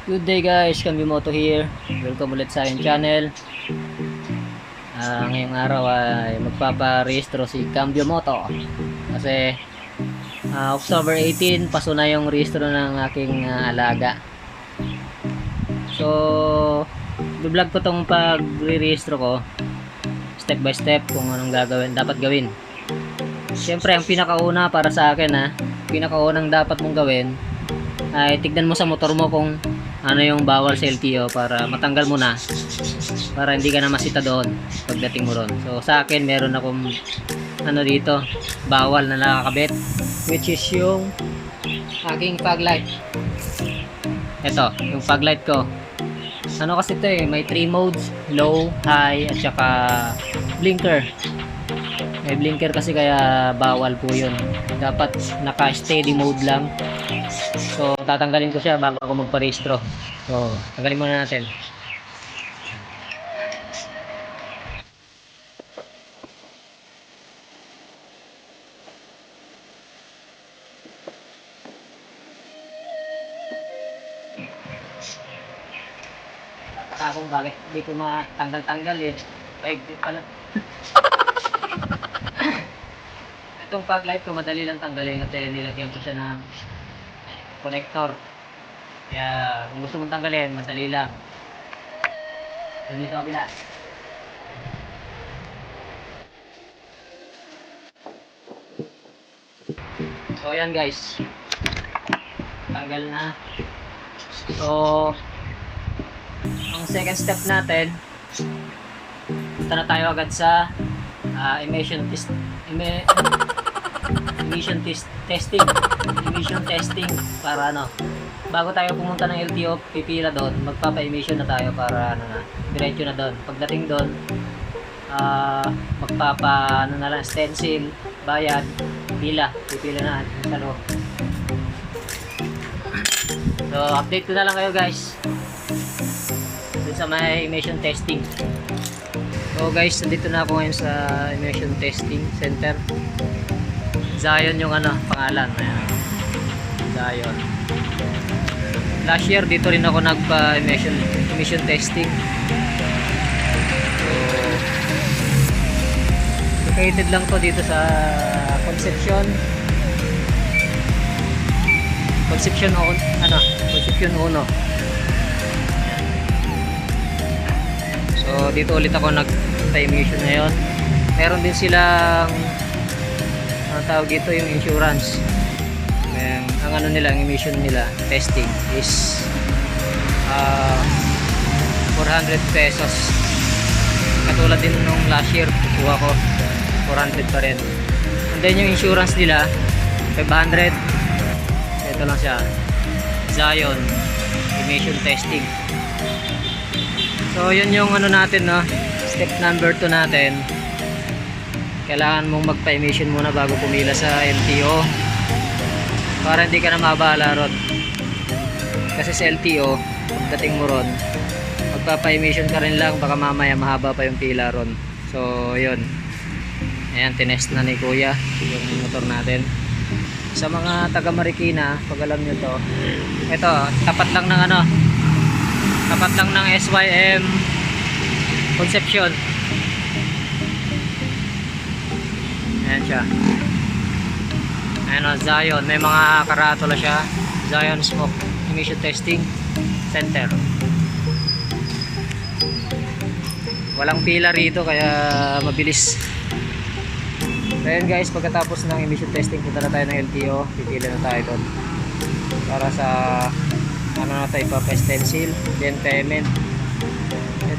Good day guys, Cambio Moto here. Welcome ulit sa aking channel. Ngayong araw ay magpapa-rehistro si Cambio Moto. Kasi October 18, paso na yung rehistro ng aking alaga. So, i-vlog ko tong pag-rehistro ko. Step by step kung anong dapat gawin. Siyempre, ang pinakauna para sa akin pinakaunang dapat mong gawin ay tignan mo sa motor mo kung ano yung bawal sa LTO para matanggal mo na, para hindi ka na masita doon pagdating mo ron. So sa akin meron akong dito bawal na nakakabit, which is yung aking fog light. Ito yung fog light ko. Kasi ito may 3 modes: low, high, at saka blinker. May blinker kasi kaya bawal po yun. Dapat naka steady mode lang. So tatanggalin ko siya bago ako magpa-rehistro. So tanggalin muna natin. Akong bakit hindi ko matanggal-tanggal paigpit pala. Itong fog light ko madali lang tanggalin kasi nilagyan ko siya ng connector. Kaya kung gusto mong tanggalin, madali lang. Dito sa kabila. So ayan guys, tanggal na. So ang second step natin, punta na tayo agad sa emission testing para bago tayo pumunta ng LTO, pipila doon, magpapa-emission na tayo para diretso na doon. Pagdating doon, magpapa stencil, bayad, pipila na sa loob. So update ko na lang kayo guys dun sa may emission testing. So guys, nandito na ako ngayon sa emission testing center. Zion yung pangalan. Zion. Last year dito rin ako nagpa-emission testing. So located lang to dito sa Concepcion 1. So dito ulit ako nagpa-emission ngayon. Meron din silang tawag dito yung insurance. Ang ang emission nila testing is 400 pesos. Katulad din nung last year kuha ko 400 pa rin. And then yung insurance nila 500. Ito lang siya, Zion emission testing. So yun yung natin step number 2 natin. Kailangan mong magpa-emission muna bago pumila sa LTO para hindi ka na maabala ron. Kasi sa LTO, pagdating mo ron, magpapa-emission ka rin lang, baka mamaya mahaba pa yung pila ron. So yun, ayan, tinest na ni kuya yung motor natin. Sa mga taga Marikina, pag alam nyo to, ito, tapat lang ng SYM Concepcion. Ayan siya. Ayan Zion. May mga karatula siya. Zion Smoke Emission Testing Center. Walang pila rito kaya mabilis. So ayan guys, pagkatapos ng emission testing, punta na tayo ng LTO. Pipila na tayo doon para sa na tayo pa-stencil, then payment.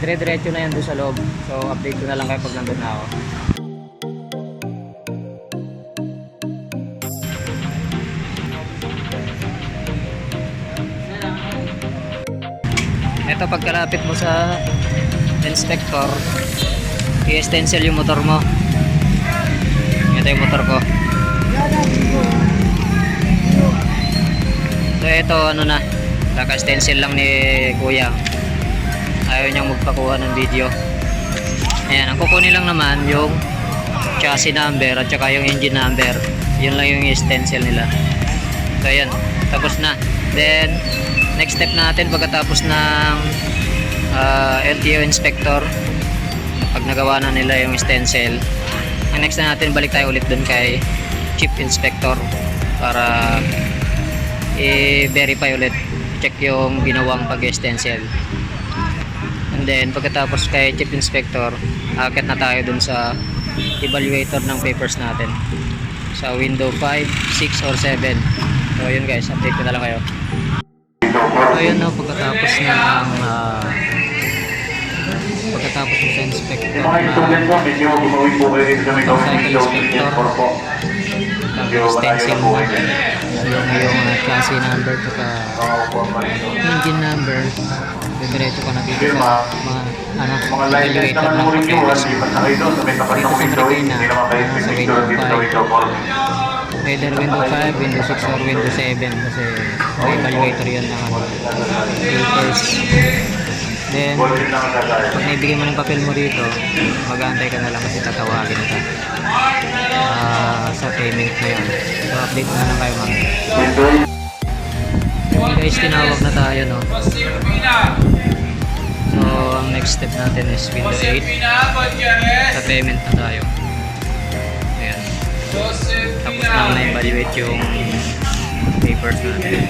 Dire-diretso na yan doon sa loob. So update ko na lang kayo pag nandun na ako. Ito, pagkalapit mo sa inspector, i-stencil yung motor mo. Ito yung motor ko. So ito naka-stencil lang ni kuya. Ayaw niyang magpakuha ng video. Ayan, ang kukunin lang naman yung chassis number at saka yung engine number. Yun lang yung stencil nila. So ayan, tapos na. Then Next step natin pagkatapos ng LTO inspector, pag nagawa na nila yung stencil, ang next na natin, balik tayo ulit dun kay chief inspector para i-verify ulit, check yung ginawang pag-stencil. And then pagkatapos kay chief inspector, akit na tayo dun sa evaluator ng papers natin sa window 5, 6 or 7. So yun guys, update ko na lang kayo. So yun no, pagkatapos mo sa inspector cycle inspector, stencil mo yung chassis number tsaka engine number, diretso ka na dito sa mga evaluator ng papeles mo. Dito sa Marikina, sa window 5, either window 5, window 6 or window 7 kasi may evaluator yun ng papers. Then pag naibigay mo ng papel mo dito, mag-aantay ka na lang kasi tatawagin ka sa payment na yun. So update na lang kayo ma'am. Okay guys, tinawag na tayo no. So ang next step natin is window 8, sa payment na tayo. Ayan, tapos na na-evaluate yung papers natin.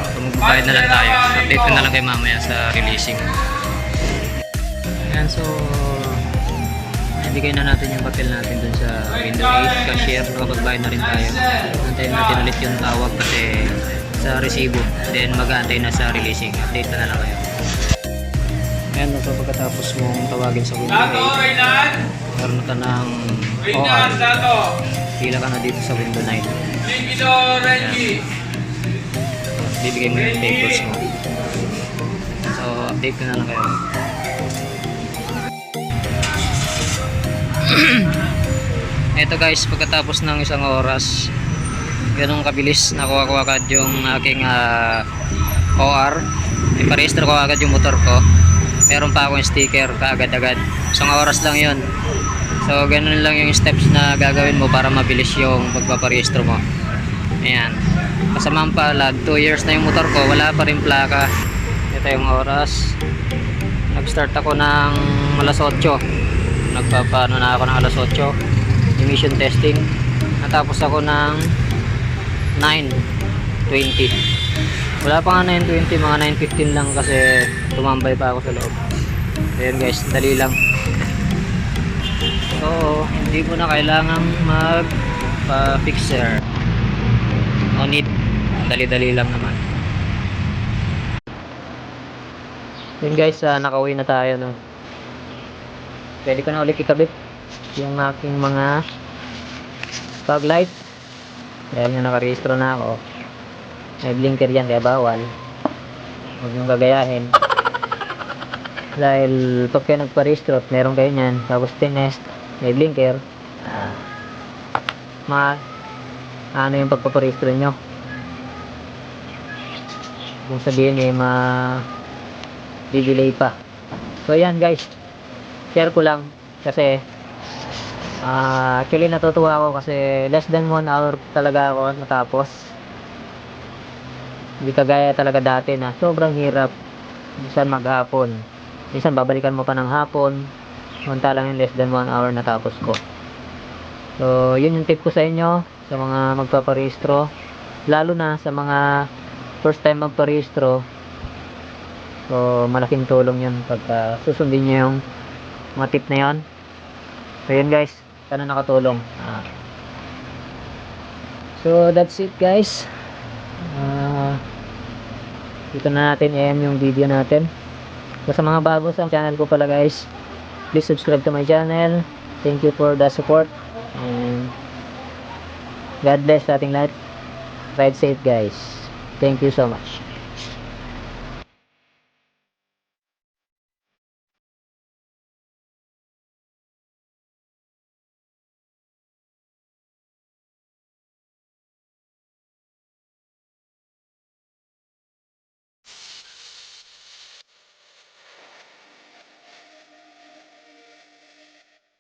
So magbabayad na lang tayo. Update ko na lang kayo mamaya sa releasing. Ayan, so ibigay na natin yung papel natin dun sa window 8 cashier. Magbabayad na rin tayo. Antayin natin ulit yung tawag kasi sa resibo, then mag-aantay na sa releasing. Update na lang kayo. Ayan, so pagkatapos mong tawagin sa window 8, meron ka ng OR, pila ka na dito sa window 9. Ayan, bibigay mo yung papers mo. So update ko na lang kayo. Ito guys, pagkatapos ng isang oras, ganun kabilis nakuha ko agad yung aking OR. Iparehistro ko agad yung motor ko. Meron pa akong sticker kaagad-agad. Isang oras lang yun. So ganun lang yung steps na gagawin mo para mabilis yung pagpaparehistro mo. Ayan. Kasamahan pala, 2 years na yung motor ko, wala pa rin plaka. Ito yung oras. Nag-start ako ng alas 8. Nagpapaano na ako ng alas 8. Emission testing. Natapos ako ng 9:20. Wala pa nga 9:20, mga 9:15 lang kasi tumambay pa ako sa loob. Ayan guys, dali lang. So, hindi mo na kailangan mag-fixer. No need. Dali-dali lang naman. Yun guys, nakauwi na tayo no. Pwede ko na ulit ikabit yung aking mga fog light. Ayan yung nakarehistro na ako. May blinker yan kaya bawal. Huwag yung gagayahin. Dahil pag kayo nagparehistro at meron kayo nyan, tapos tinest, may blinker, ano yung pagpaparehistro nyo. Kung sabihin di-delay pa. So yan guys, share ko lang kasi actually natutuwa ako kasi less than 1 hour talaga ako natapos. Hindi kagaya talaga dati na sobrang hirap. Minsan maghapon, minsan babalikan mo pa ng hapon, samantalang yung less than 1 hour natapos ko. So yun yung tip ko sa inyo, sa mga magpaparehistro, lalo na sa mga first time magparehistro. So malaking tulong yun pag susundin nyo yung mga tip na yun. So yun guys, sana nakatulong. So that's it guys. Dito na natin i-end yung video natin. So sa mga bago sa channel ko pala guys, please subscribe to my channel. Thank you for the support and God bless sa ating lahat. Ride safe guys. Thank you so much.